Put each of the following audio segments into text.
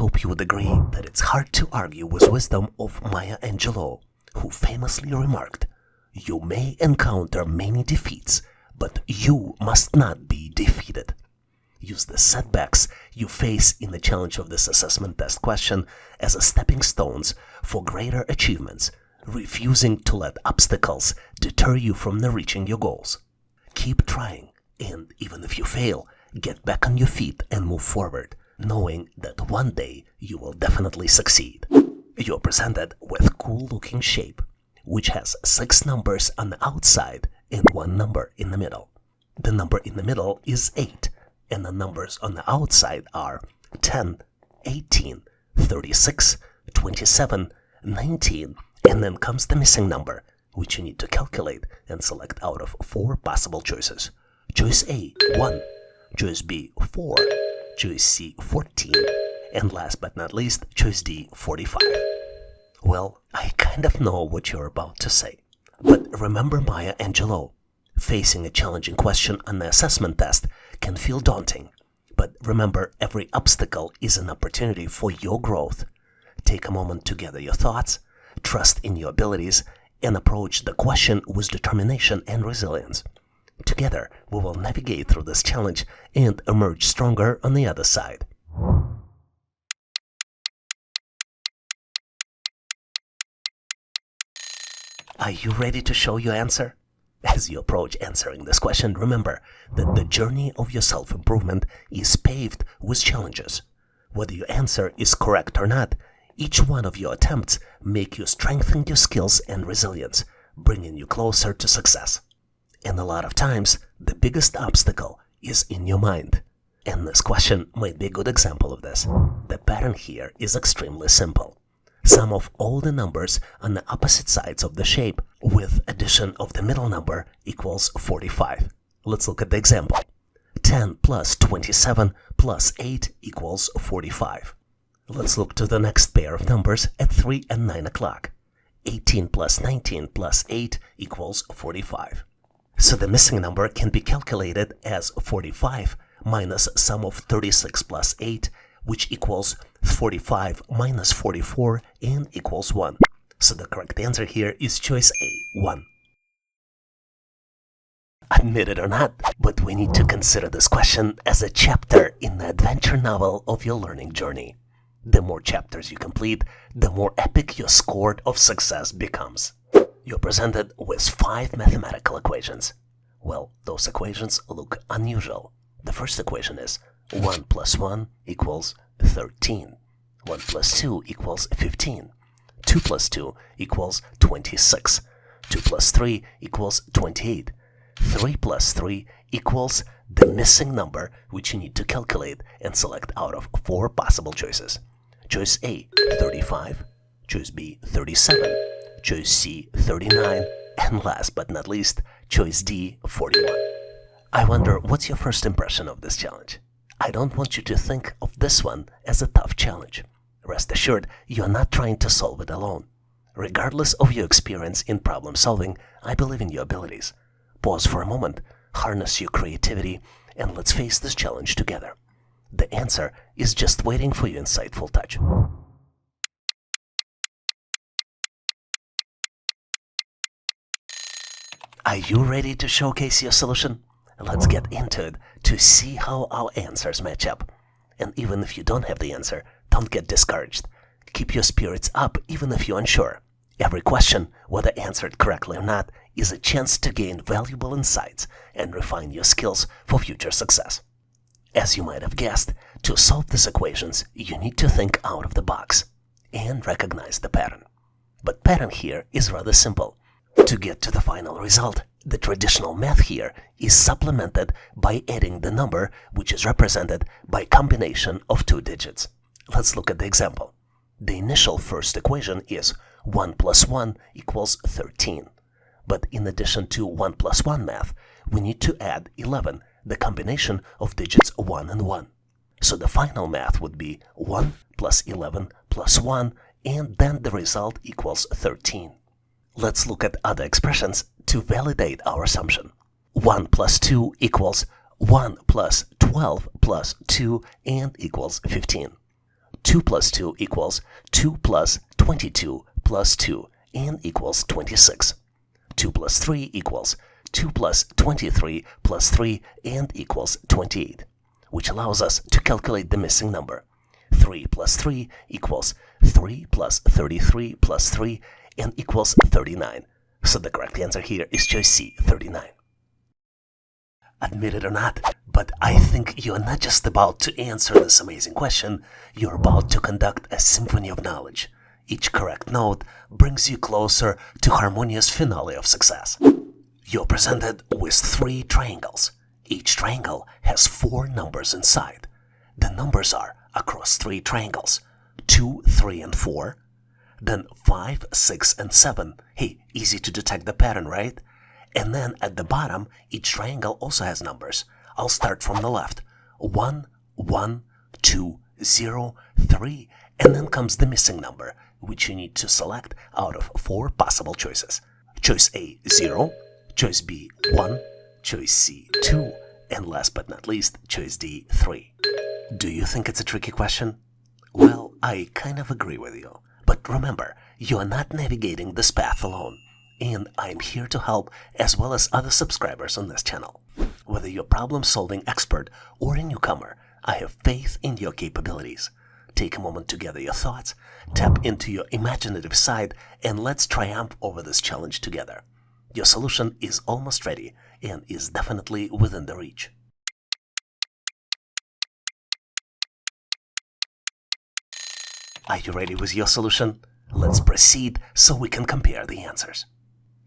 hope you would agree that it's hard to argue with wisdom of Maya Angelou, who famously remarked, "You may encounter many defeats, but you must not be defeated." Use the setbacks you face in the challenge of this assessment test question as a stepping stones for greater achievements, refusing to let obstacles deter you from reaching your goals. Keep trying, and even if you fail, get back on your feet and move forward, knowing that one day you will definitely succeed. You're presented with cool-looking shape, which has 6 numbers on the outside and 1 number in the middle. The number in the middle is 8, and the numbers on the outside are 10, 18, 36, 27, 19, and then comes the missing number, which you need to calculate and select out of 4 possible choices. Choice A, 1. Choice B, 4. Choice C, 14. And last but not least, choice D, 45. Well, I kind of know what you're about to say. But remember Maya Angelou. Facing a challenging question on the assessment test can feel daunting. But remember, every obstacle is an opportunity for your growth. Take a moment to gather your thoughts, trust in your abilities, and approach the question with determination and resilience. Together, we will navigate through this challenge and emerge stronger on the other side. Are you ready to show your answer? As you approach answering this question, remember that the journey of your self-improvement is paved with challenges. Whether your answer is correct or not, each one of your attempts make you strengthen your skills and resilience, bringing you closer to success. And a lot of times, the biggest obstacle is in your mind. And this question might be a good example of this. The pattern here is extremely simple. Sum of all the numbers on the opposite sides of the shape with addition of the middle number equals 45. Let's look at the example. 10 plus 27 plus 8 equals 45. Let's look to the next pair of numbers at 3 and 9 o'clock. 18 plus 19 plus 8 equals 45. So the missing number can be calculated as 45 minus sum of 36 plus 8, which equals 45 minus 44 and equals 1. So the correct answer here is choice A, 1. Admit it or not, but we need to consider this question as a chapter in the adventure novel of your learning journey. The more chapters you complete, the more epic your score of success becomes. You're presented with 5 mathematical equations. Well, those equations look unusual. The first equation is 1 plus 1 equals 13. 1 plus 2 equals 15. 2 plus 2 equals 26. 2 plus 3 equals 28. 3 plus 3 equals the missing number, which you need to calculate and select out of 4 possible choices. Choice A, 35. Choice B, 37. Choice C, 39. And last but not least, choice D, 41. I wonder, what's your first impression of this challenge? I don't want you to think of this one as a tough challenge. Rest assured, you're not trying to solve it alone. Regardless of your experience in problem solving, I believe in your abilities. Pause for a moment, harness your creativity, and let's face this challenge together. The answer is just waiting for your insightful touch. Are you ready to showcase your solution? Let's get into it to see how our answers match up. And even if you don't have the answer, don't get discouraged. Keep your spirits up even if you're unsure. Every question, whether answered correctly or not, is a chance to gain valuable insights and refine your skills for future success. As you might have guessed, to solve these equations, you need to think out of the box and recognize the pattern. But pattern here is rather simple. To get to the final result, the traditional math here is supplemented by adding the number, which is represented by combination of 2 digits. Let's look at the example. The initial first equation is 1 plus 1 equals 13. But in addition to 1 plus 1 math, we need to add 11, the combination of digits 1 and 1. So the final math would be 1 plus 11 plus 1, and then the result equals 13. Let's look at other expressions to validate our assumption. 1 plus 2 equals 1 plus 12 plus 2 and equals 15. 2 plus 2 equals 2 plus 22 plus 2 and equals 26. 2 plus 3 equals 2 plus 23 plus 3 and equals 28, which allows us to calculate the missing number. 3 plus 3 equals 3 plus 33 plus 3 and equals 39. So the correct answer here is choice C, 39. Admit it or not, but I think you're not just about to answer this amazing question, you're about to conduct a symphony of knowledge. Each correct note brings you closer to harmonious finale of success. You're presented with 3 triangles. Each triangle has 4 numbers inside. The numbers are across 3 triangles, 2, 3, and 4, then 5, 6, and 7. Hey, easy to detect the pattern, right? And then at the bottom, each triangle also has numbers. I'll start from the left. 1, 1, 2, 0, 3, and then comes the missing number, which you need to select out of 4 possible choices. Choice A, 0, choice B, 1, choice C, 2, and last but not least, choice D, 3. Do you think it's a tricky question? Well, I kind of agree with you. But remember, you are not navigating this path alone. And I'm here to help, as well as other subscribers on this channel. Whether you're a problem-solving expert or a newcomer, I have faith in your capabilities. Take a moment to gather your thoughts, tap into your imaginative side, and let's triumph over this challenge together. Your solution is almost ready and is definitely within the reach. Are you ready with your solution? Let's proceed so we can compare the answers.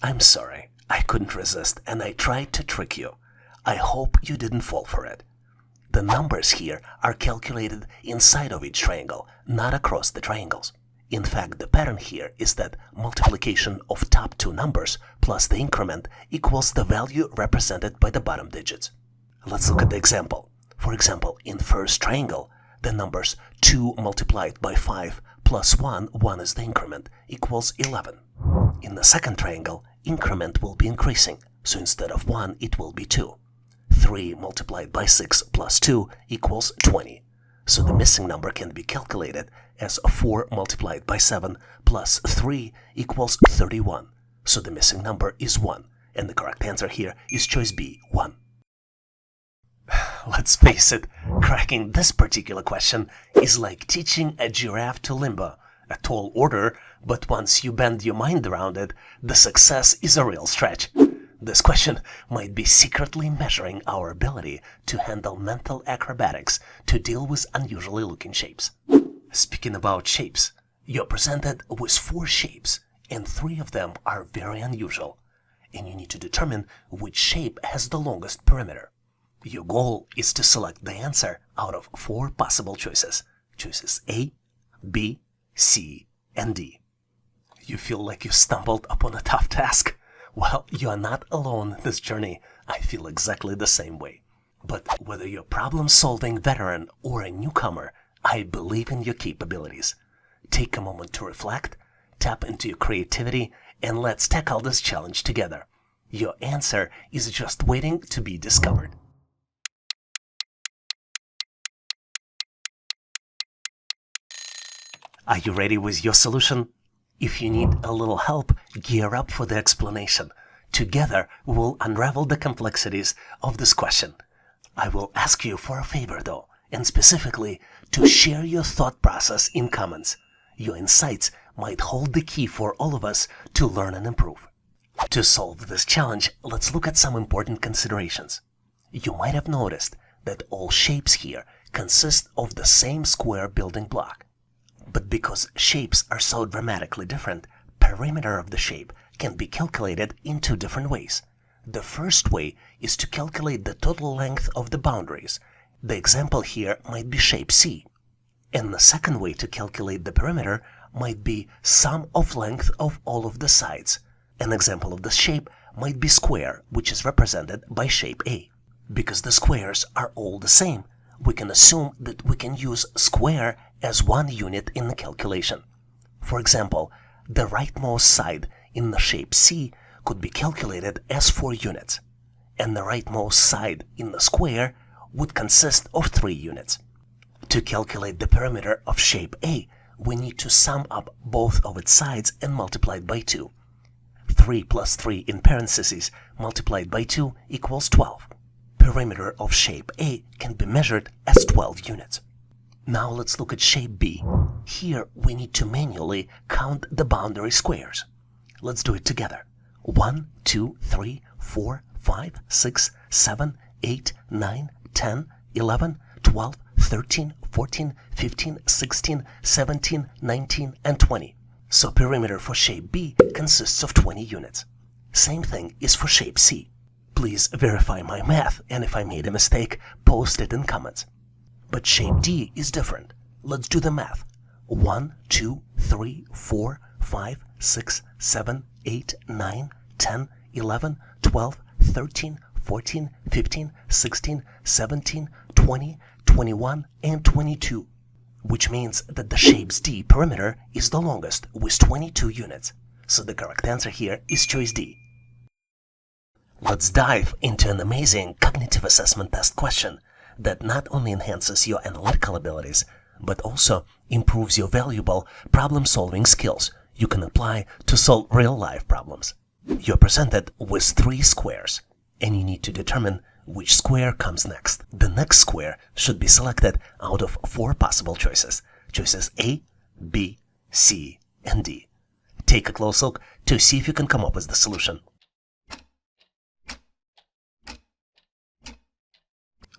I'm sorry, I couldn't resist and I tried to trick you. I hope you didn't fall for it. The numbers here are calculated inside of each triangle, not across the triangles. In fact, the pattern here is that multiplication of top 2 numbers plus the increment equals the value represented by the bottom digits. Let's look at the example. For example, in first triangle, the numbers 2 multiplied by 5 plus 1, 1 is the increment, equals 11. In the second triangle, increment will be increasing, so instead of 1, it will be 2. 3 multiplied by 6 plus 2 equals 20. So the missing number can be calculated as 4 multiplied by 7 plus 3 equals 31. So the missing number is 1, and the correct answer here is choice B, 1. Let's face it, cracking this particular question is like teaching a giraffe to limbo. A tall order, but once you bend your mind around it, the success is a real stretch. This question might be secretly measuring our ability to handle mental acrobatics to deal with unusually looking shapes. Speaking about shapes, you're presented with 4 shapes, and 3 of them are very unusual, and you need to determine which shape has the longest perimeter. Your goal is to select the answer out of 4 possible choices. Choices A, B, C, and D. You feel like you stumbled upon a tough task? Well, you are not alone in this journey. I feel exactly the same way. But whether you're a problem-solving veteran or a newcomer, I believe in your capabilities. Take a moment to reflect, tap into your creativity, and let's tackle this challenge together. Your answer is just waiting to be discovered. Are you ready with your solution? If you need a little help, gear up for the explanation. Together, we will unravel the complexities of this question. I will ask you for a favor though, and specifically to share your thought process in comments. Your insights might hold the key for all of us to learn and improve. To solve this challenge, let's look at some important considerations. You might have noticed that all shapes here consist of the same square building block. But because shapes are so dramatically different, perimeter of the shape can be calculated in 2 different ways. The first way is to calculate the total length of the boundaries. The example here might be shape C. And the second way to calculate the perimeter might be sum of length of all of the sides. An example of this shape might be square, which is represented by shape A. Because the squares are all the same, we can assume that we can use square as 1 unit in the calculation. For example, the rightmost side in the shape C could be calculated as 4 units, and the rightmost side in the square would consist of 3 units. To calculate the perimeter of shape A, we need to sum up both of its sides and multiply it by 2. 3 plus 3 in parentheses multiplied by 2 equals 12. Perimeter of shape A can be measured as 12 units. Now let's look at shape B. Here we need to manually count the boundary squares. Let's do it together. 1, 2, 3, 4, 5, 6, 7, 8, 9, 10, 11, 12, 13, 14, 15, 16, 17, 19, and 20. So perimeter for shape B consists of 20 units. Same thing is for shape C. Please verify my math, and if I made a mistake, post it in comments. But shape D is different. Let's do the math. 1, 2, 3, 4, 5, 6, 7, 8, 9, 10, 11, 12, 13, 14, 15, 16, 17, 20, 21, and 22. Which means that the shape's D perimeter is the longest with 22 units. So the correct answer here is choice D. Let's dive into an amazing cognitive assessment test question that not only enhances your analytical abilities, but also improves your valuable problem-solving skills you can apply to solve real-life problems. You're presented with 3 squares, and you need to determine which square comes next. The next square should be selected out of 4 possible choices. Choices A, B, C, and D. Take a close look to see if you can come up with the solution.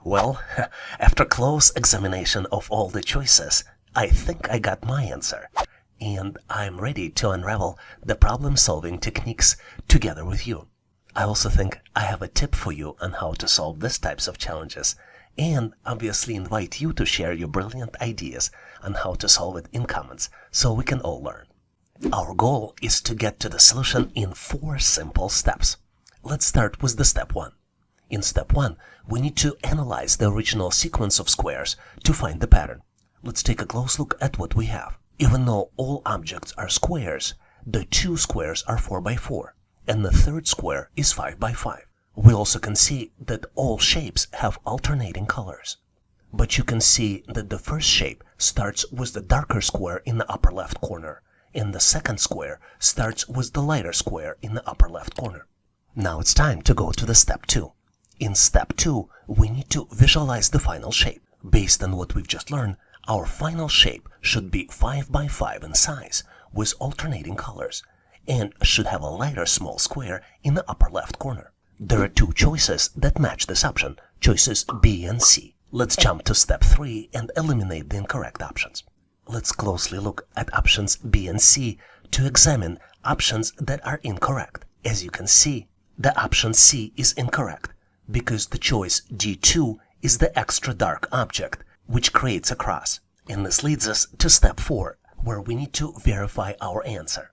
Well, after close examination of all the choices, I think I got my answer. And I'm ready to unravel the problem-solving techniques together with you. I also think I have a tip for you on how to solve these types of challenges, and obviously invite you to share your brilliant ideas on how to solve it in comments so we can all learn. Our goal is to get to the solution in 4 simple steps. Let's start with the step 1. In step 1, we need to analyze the original sequence of squares to find the pattern. Let's take a close look at what we have. Even though all objects are squares, the 2 squares are 4 by 4, and the 3rd square is 5 by 5. We also can see that all shapes have alternating colors. But you can see that the first shape starts with the darker square in the upper left corner, and the second square starts with the lighter square in the upper left corner. Now it's time to go to the step 2. In step 2, we need to visualize the final shape. Based on what we've just learned, our final shape should be 5 by 5 in size with alternating colors and should have a lighter small square in the upper left corner. There are 2 choices that match this option, choices B and C. Let's jump to step 3 and eliminate the incorrect options. Let's closely look at options B and C to examine options that are incorrect. As you can see, the option C is incorrect because the choice D2 is the extra dark object, which creates a cross. And this leads us to step 4, where we need to verify our answer.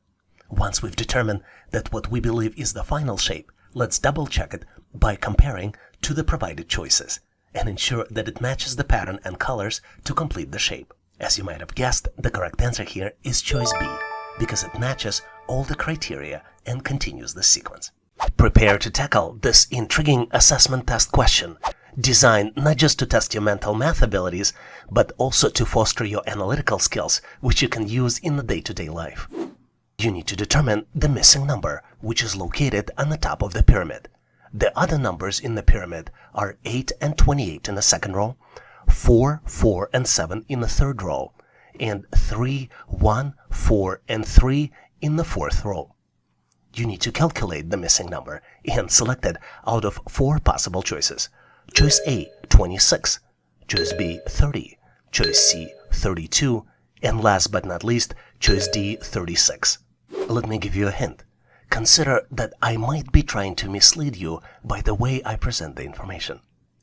Once we've determined that what we believe is the final shape, let's double check it by comparing to the provided choices and ensure that it matches the pattern and colors to complete the shape. As you might have guessed, the correct answer here is choice B, because it matches all the criteria and continues the sequence. Prepare to tackle this intriguing assessment test question, designed not just to test your mental math abilities, but also to foster your analytical skills, which you can use in the day-to-day life. You need to determine the missing number, which is located on the top of the pyramid. The other numbers in the pyramid are 8 and 28 in the second row, 4, 4, and 7 in the third row, and 3, 1, 4, and 3 in the fourth row. You need to calculate the missing number and select it out of 4 possible choices. Choice A, 26, choice B, 30, choice C, 32, and last but not least, choice D, 36. Let me give you a hint. Consider that I might be trying to mislead you by the way I present the information.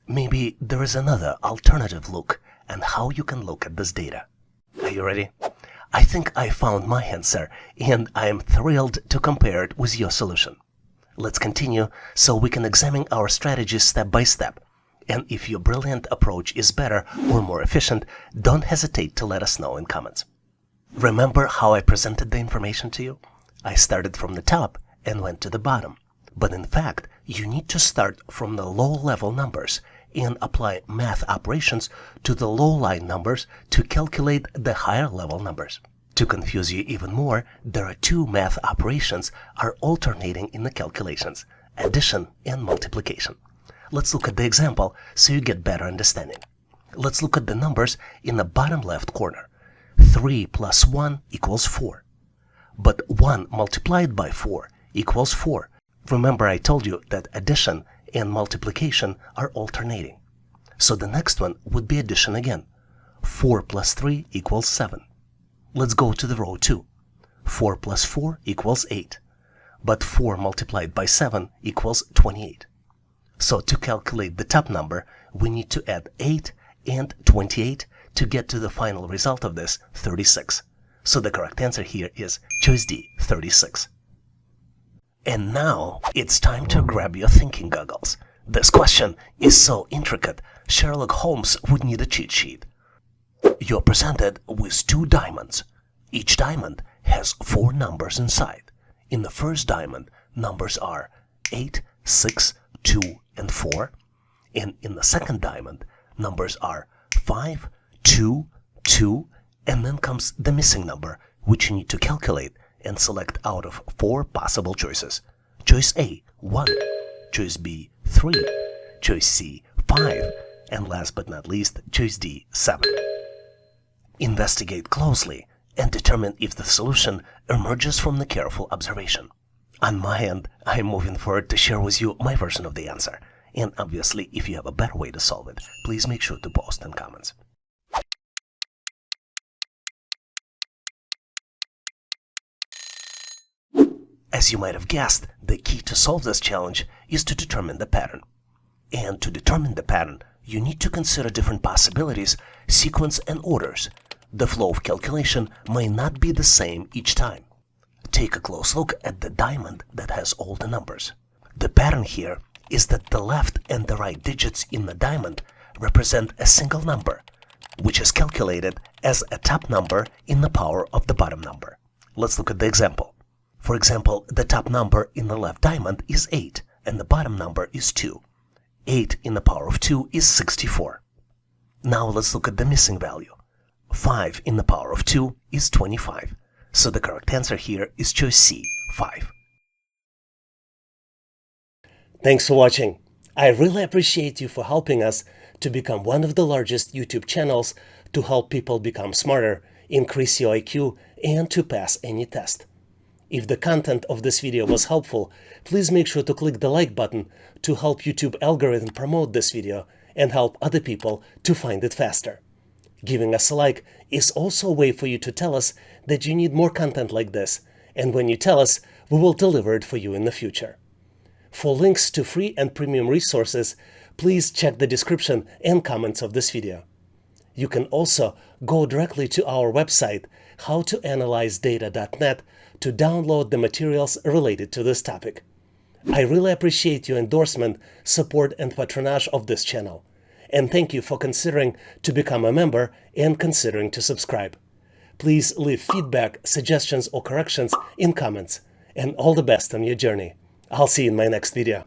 Maybe there is another alternative look and how you can look at this data. Are you ready? I think I found my answer, and I am thrilled to compare it with your solution. Let's continue so we can examine our strategies step by step. And if your brilliant approach is better or more efficient, don't hesitate to let us know in comments. Remember how I presented the information to you? I started from the top and went to the bottom. But in fact, you need to start from the low-level numbers and apply math operations to the low-line numbers to calculate the higher-level numbers. To confuse you even more, there are two math operations are alternating in the calculations: addition and multiplication. Let's look at the example so you get better understanding. Let's look at the numbers in the bottom left corner. 3 plus 1 equals 4. But 1 multiplied by 4 equals 4. Remember, I told you that addition and multiplication are alternating. So the next one would be addition again. 4 plus 3 equals 7. Let's go to the row 2. 4 plus 4 equals 8. But 4 multiplied by 7 equals 28. So to calculate the top number, we need to add 8 and 28 to get to the final result of this, 36. So the correct answer here is choice D, 36. And now it's time to grab your thinking goggles. This question is so intricate, Sherlock Holmes would need a cheat sheet. You're presented with 2 diamonds. Each diamond has 4 numbers inside. In the first diamond, numbers are 8, 6, 2, and 4. And in the second diamond, numbers are 5, 2, 2, and then comes the missing number, which you need to calculate and select out of 4 possible choices. Choice A, 1. Choice B, 3. Choice C, 5. And last but not least, choice D, 7. Investigate closely and determine if the solution emerges from the careful observation. On my end, I'm moving forward to share with you my version of the answer. And obviously, if you have a better way to solve it, please make sure to post in comments. As you might have guessed, the key to solve this challenge is to determine the pattern. And to determine the pattern, you need to consider different possibilities, sequence, and orders. The flow of calculation may not be the same each time. Take a close look at the diamond that has all the numbers. The pattern here is that the left and the right digits in the diamond represent a single number, which is calculated as a top number in the power of the bottom number. Let's look at the example. For example, the top number in the left diamond is 8, and the bottom number is 2. 8 in the power of 2 is 64. Now let's look at the missing value. 5 in the power of 2 is 25. So the correct answer here is choice C, 5. Thanks for watching. I really appreciate you for helping us to become one of the largest YouTube channels to help people become smarter, increase your IQ, and to pass any test. If the content of this video was helpful, please make sure to click the like button to help YouTube algorithm promote this video and help other people to find it faster. Giving us a like is also a way for you to tell us that you need more content like this, and when you tell us, we will deliver it for you in the future. For links to free and premium resources, please check the description and comments of this video. You can also go directly to our website, howtoanalyzedata.net, to download the materials related to this topic. I really appreciate your endorsement, support, and patronage of this channel. And thank you for considering to become a member and considering to subscribe. Please leave feedback, suggestions, or corrections in comments. And all the best on your journey. I'll see you in my next video.